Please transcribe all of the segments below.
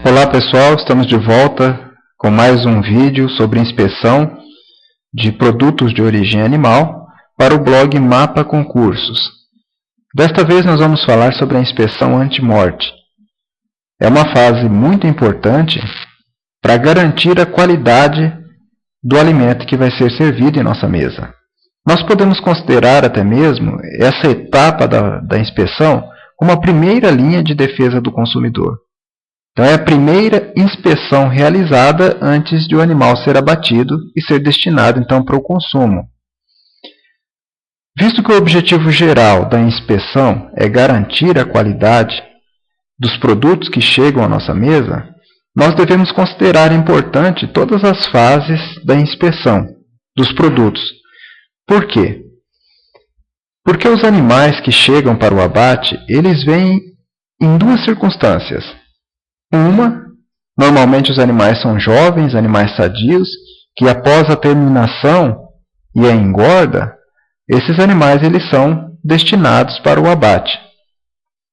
Olá pessoal, estamos de volta com mais um vídeo sobre inspeção de produtos de origem animal para o blog Mapa Concursos. Desta vez nós vamos falar sobre a inspeção anti-morte. É uma fase muito importante para garantir a qualidade do alimento que vai ser servido em nossa mesa. Nós podemos considerar até mesmo essa etapa da inspeção como a primeira linha de defesa do consumidor. Então, é a primeira inspeção realizada antes de o animal ser abatido e ser destinado, então, para o consumo. Visto que o objetivo geral da inspeção é garantir a qualidade dos produtos que chegam à nossa mesa, nós devemos considerar importante todas as fases da inspeção dos produtos. Por quê? Porque os animais que chegam para o abate, eles vêm em duas circunstâncias. Normalmente os animais são jovens, animais sadios, que após a terminação e a engorda, esses animais eles são destinados para o abate.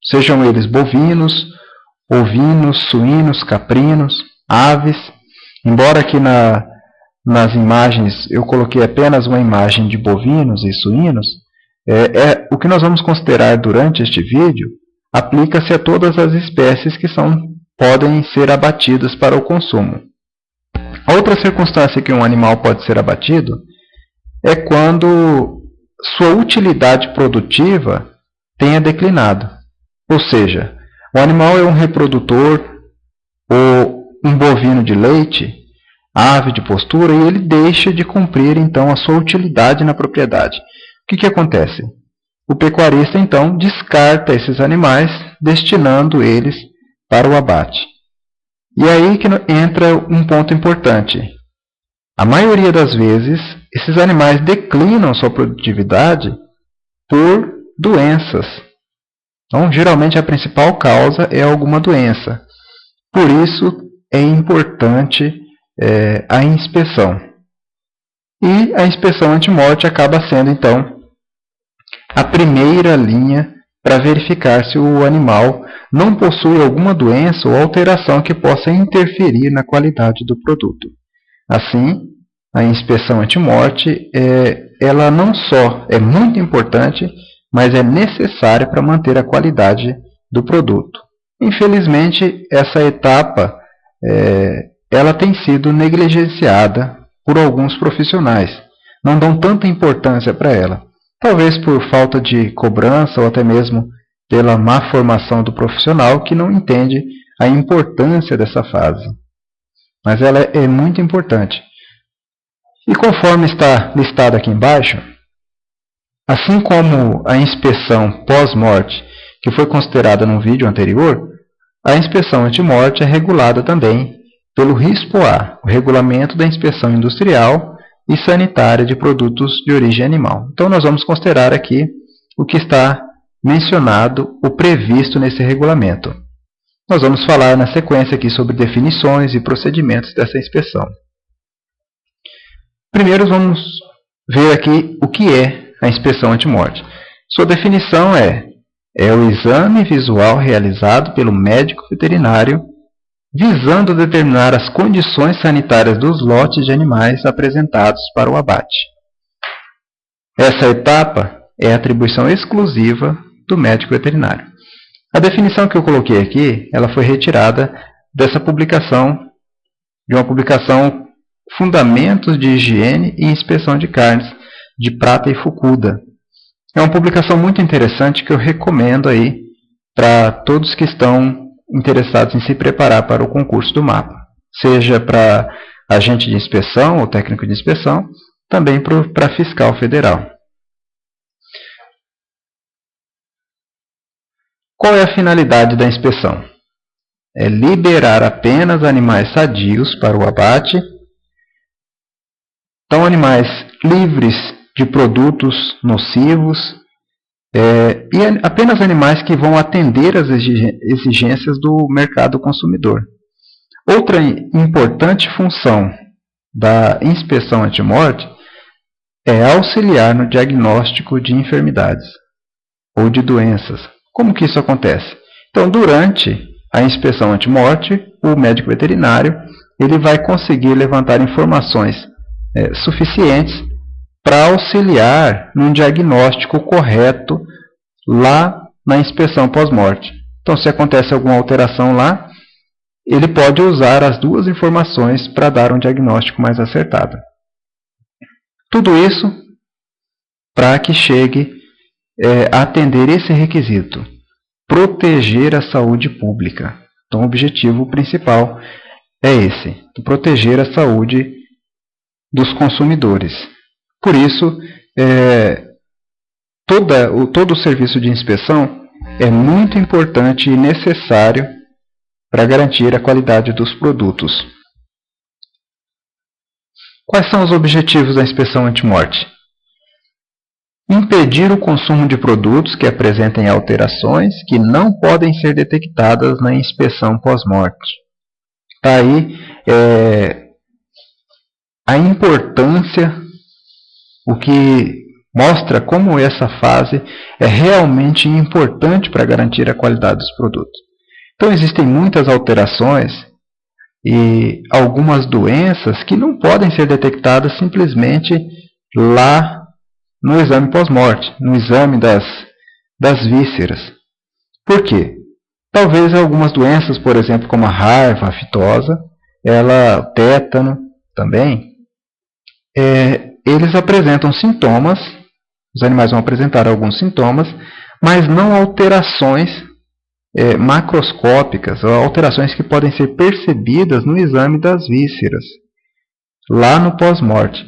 Sejam eles bovinos, ovinos, suínos, caprinos, aves. Embora aqui nas imagens eu coloquei apenas uma imagem de bovinos e suínos, o que nós vamos considerar durante este vídeo aplica-se a todas as espécies que podem ser abatidas para o consumo. A outra circunstância que um animal pode ser abatido é quando sua utilidade produtiva tenha declinado. Ou seja, o animal é um reprodutor ou um bovino de leite, ave de postura, e ele deixa de cumprir então a sua utilidade na propriedade. O que acontece? O pecuarista então descarta esses animais, destinando eles para o abate. E aí que entra um ponto importante. A maioria das vezes, esses animais declinam sua produtividade por doenças. Então, geralmente a principal causa é alguma doença. Por isso é importante a inspeção. E a inspeção anti-morte acaba sendo, então, a primeira linha para verificar se o animal não possui alguma doença ou alteração que possa interferir na qualidade do produto. Assim, a inspeção anti-morte, ela não só é muito importante, mas é necessária para manter a qualidade do produto. Infelizmente, essa etapa ela tem sido negligenciada por alguns profissionais. Não dão tanta importância para ela. Talvez por falta de cobrança ou até mesmo pela má formação do profissional que não entende a importância dessa fase. Mas ela é muito importante. E conforme está listado aqui embaixo, assim como a inspeção pós-morte, que foi considerada no vídeo anterior, a inspeção anti-morte é regulada também pelo RISPO-A, o Regulamento da Inspeção Industrial e Sanitária de Produtos de Origem Animal. Então, nós vamos considerar aqui o que está mencionado, o previsto nesse regulamento. Nós vamos falar na sequência aqui sobre definições e procedimentos dessa inspeção. Primeiro, vamos ver aqui o que é a inspeção anti-morte. Sua definição é o exame visual realizado pelo médico veterinário visando determinar as condições sanitárias dos lotes de animais apresentados para o abate. Essa etapa é atribuição exclusiva do médico veterinário. A definição que eu coloquei aqui, ela foi retirada dessa publicação, de uma publicação Fundamentos de Higiene e Inspeção de Carnes, de Prata e Fukuda. É uma publicação muito interessante que eu recomendo aí para todos que estão interessados em se preparar para o concurso do MAPA, seja para agente de inspeção ou técnico de inspeção, também para fiscal federal. Qual é a finalidade da inspeção? É liberar apenas animais sadios para o abate, então animais livres de produtos nocivos, e apenas animais que vão atender às exigências do mercado consumidor. Outra importante função da inspeção anti-morte é auxiliar no diagnóstico de enfermidades ou de doenças. Como que isso acontece? Então, durante a inspeção antemorte, o médico veterinário ele vai conseguir levantar informações suficientes para auxiliar num diagnóstico correto lá na inspeção pós-morte. Então, se acontece alguma alteração lá, ele pode usar as duas informações para dar um diagnóstico mais acertado. Tudo isso para que chegue a atender esse requisito, proteger a saúde pública. Então, o objetivo principal é esse, proteger a saúde dos consumidores. Por isso, todo o serviço de inspeção é muito importante e necessário para garantir a qualidade dos produtos. Quais são os objetivos da inspeção antemorte? Impedir o consumo de produtos que apresentem alterações que não podem ser detectadas na inspeção pós-morte. Está aí a importância, o que mostra como essa fase é realmente importante para garantir a qualidade dos produtos. Então, existem muitas alterações e algumas doenças que não podem ser detectadas simplesmente lá no exame pós-morte, no exame das vísceras. Por quê? Talvez algumas doenças, por exemplo, como a raiva aftosa, o tétano também, eles apresentam sintomas, os animais vão apresentar alguns sintomas, mas não alterações macroscópicas, ou alterações que podem ser percebidas no exame das vísceras, lá no pós-morte.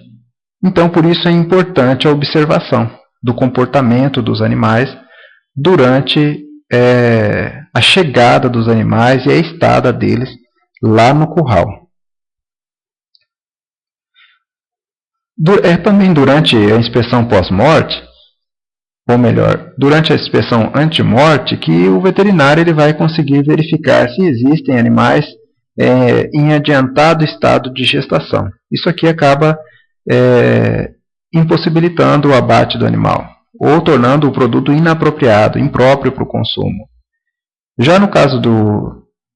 Então, por isso é importante a observação do comportamento dos animais durante a chegada dos animais e a estada deles lá no curral. Também durante a inspeção pós-morte, ou melhor, durante a inspeção antemorte, que o veterinário ele vai conseguir verificar se existem animais em adiantado estado de gestação. Isso aqui acaba impossibilitando o abate do animal, ou tornando o produto inapropriado, impróprio para o consumo. Já no caso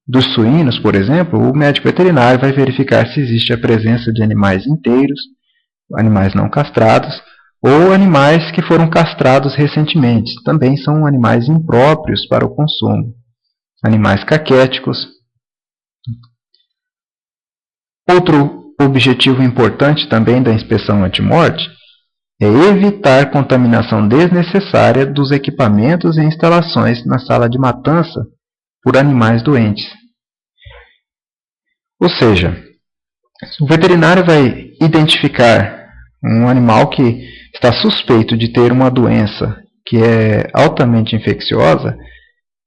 dos suínos, por exemplo, o médico veterinário vai verificar se existe a presença de animais inteiros, animais não castrados, ou animais que foram castrados recentemente. Também são animais impróprios para o consumo. Animais caquéticos. Outro objetivo importante também da inspeção antemorte é evitar contaminação desnecessária dos equipamentos e instalações na sala de matança por animais doentes. Ou seja, o veterinário vai identificar um animal que está suspeito de ter uma doença que é altamente infecciosa.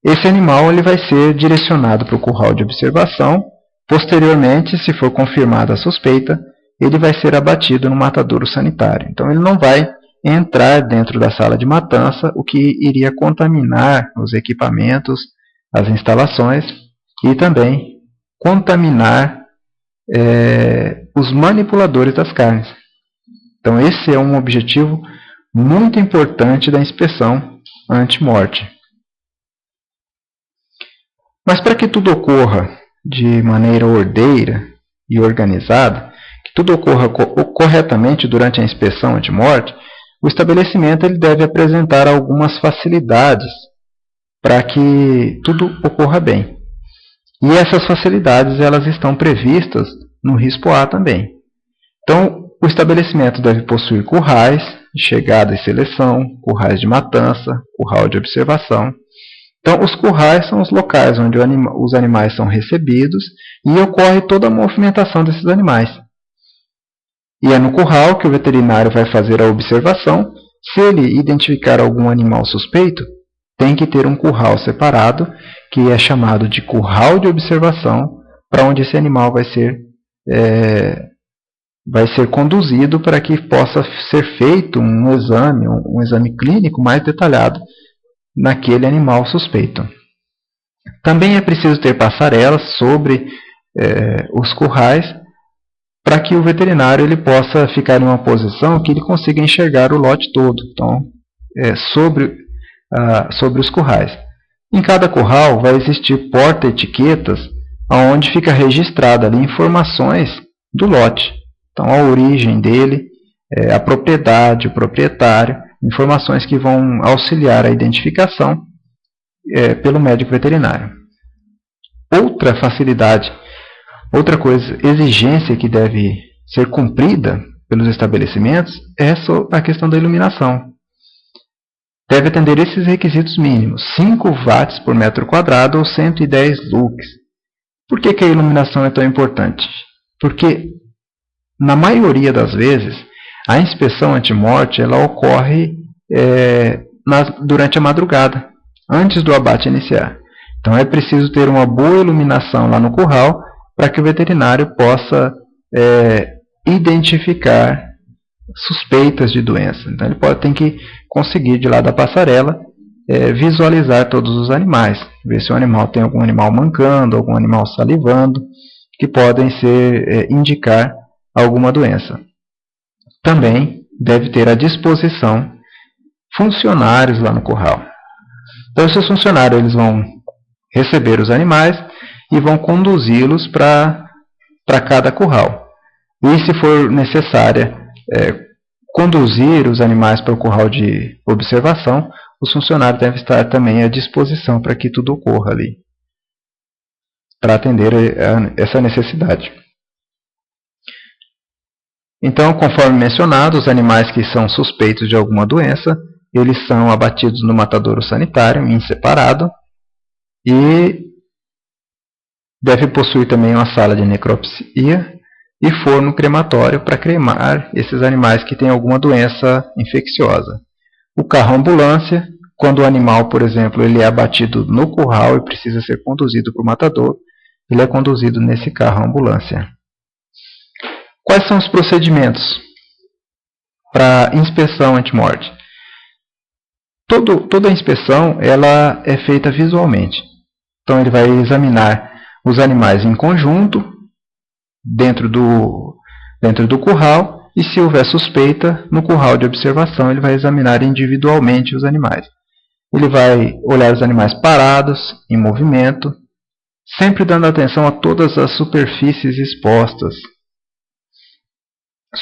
Esse animal ele vai ser direcionado para o curral de observação. Posteriormente, se for confirmada a suspeita, ele vai ser abatido no matadouro sanitário. Então, ele não vai entrar dentro da sala de matança, o que iria contaminar os equipamentos, as instalações e também contaminar os manipuladores das carnes. Então, esse é um objetivo muito importante da inspeção antemorte. Mas para que tudo ocorra de maneira ordeira e organizada, que tudo ocorra corretamente durante a inspeção antemorte, o estabelecimento ele deve apresentar algumas facilidades para que tudo ocorra bem. E essas facilidades elas estão previstas no risco A também. Então, o estabelecimento deve possuir currais de chegada e seleção, currais de matança, curral de observação. Então, os currais são os locais onde os animais são recebidos e ocorre toda a movimentação desses animais. E é no curral que o veterinário vai fazer a observação. Se ele identificar algum animal suspeito, tem que ter um curral separado, que é chamado de curral de observação, para onde esse animal vai ser conduzido para que possa ser feito um exame clínico mais detalhado naquele animal suspeito. Também é preciso ter passarelas sobre os currais para que o veterinário ele possa ficar em uma posição que ele consiga enxergar o lote todo. Então, sobre os currais. Em cada curral vai existir porta-etiquetas onde fica registrada ali informações do lote. Então, a origem dele, a propriedade, o proprietário, informações que vão auxiliar a identificação pelo médico veterinário. Outra facilidade, outra coisa, exigência que deve ser cumprida pelos estabelecimentos é a questão da iluminação. Deve atender esses requisitos mínimos, 5 watts por metro quadrado ou 110 lux. Por que a iluminação é tão importante? Porque, na maioria das vezes, a inspeção anti-morte ela ocorre durante a madrugada, antes do abate iniciar. Então é preciso ter uma boa iluminação lá no curral para que o veterinário possa identificar suspeitas de doença. Então ele tem que conseguir, de lá da passarela, visualizar todos os animais, ver se o animal tem algum animal mancando, algum animal salivando, que podem indicar alguma doença. Também deve ter à disposição funcionários lá no curral. Então esses funcionários eles vão receber os animais e vão conduzi-los para cada curral. E se for necessária conduzir os animais para o curral de observação, os funcionários devem estar também à disposição para que tudo ocorra ali, para atender essa necessidade. Então, conforme mencionado, os animais que são suspeitos de alguma doença, eles são abatidos no matadouro sanitário, em separado, e deve possuir também uma sala de necropsia e forno crematório para cremar esses animais que têm alguma doença infecciosa. O carro ambulância, quando o animal, por exemplo, ele é abatido no curral e precisa ser conduzido para o matador, ele é conduzido nesse carro ambulância. Quais são os procedimentos para inspeção anti-morte? Toda a inspeção ela é feita visualmente. Então ele vai examinar os animais em conjunto, dentro do curral, e se houver suspeita, no curral de observação ele vai examinar individualmente os animais. Ele vai olhar os animais parados, em movimento, sempre dando atenção a todas as superfícies expostas.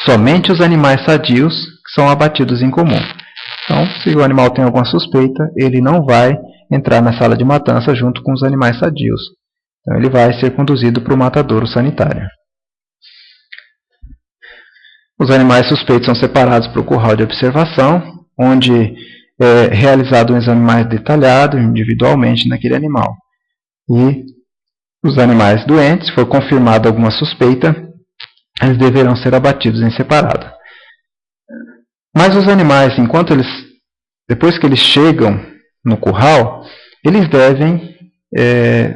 Somente os animais sadios são abatidos em comum. Então, se o animal tem alguma suspeita, ele não vai entrar na sala de matança junto com os animais sadios. Então, ele vai ser conduzido para o matadouro sanitário. Os animais suspeitos são separados para o curral de observação, onde é realizado um exame mais detalhado, individualmente, naquele animal. E os animais doentes, se for confirmada alguma suspeita, eles deverão ser abatidos em separado. Mas os animais, depois que eles chegam no curral, eles devem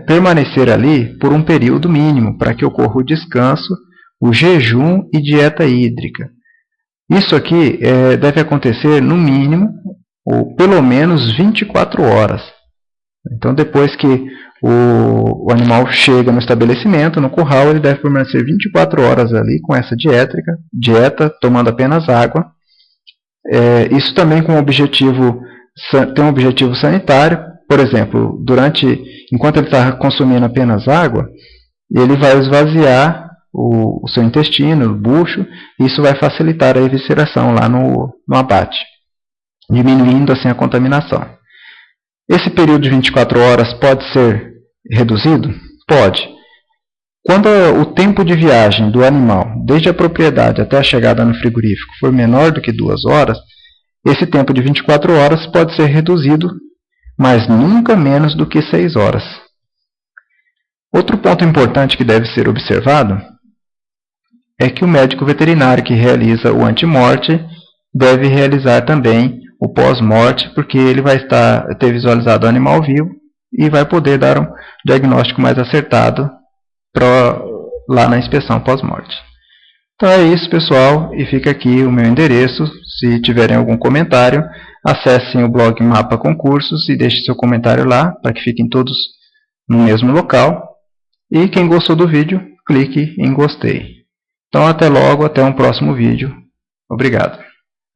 permanecer ali por um período mínimo, para que ocorra o descanso, o jejum e dieta hídrica. Isso aqui deve acontecer no mínimo, ou pelo menos 24 horas. Então, depois que o animal chega no estabelecimento, no curral, ele deve permanecer 24 horas ali com essa dieta, tomando apenas água. Isso também tem um objetivo sanitário. Por exemplo, enquanto ele está consumindo apenas água, ele vai esvaziar o seu intestino, o bucho, e isso vai facilitar a evisceração lá no abate, diminuindo assim a contaminação. Esse período de 24 horas pode ser reduzido? Pode. Quando o tempo de viagem do animal, desde a propriedade até a chegada no frigorífico, for menor do que 2 horas, esse tempo de 24 horas pode ser reduzido, mas nunca menos do que 6 horas. Outro ponto importante que deve ser observado é que o médico veterinário que realiza o anti-morte deve realizar também o pós-morte, porque ele vai ter visualizado o animal vivo e vai poder dar um diagnóstico mais acertado lá na inspeção pós-morte. Então é isso, pessoal, e fica aqui o meu endereço. Se tiverem algum comentário, acessem o blog Mapa Concursos e deixem seu comentário lá, para que fiquem todos no mesmo local. E quem gostou do vídeo, clique em gostei. Então até logo, até um próximo vídeo. Obrigado.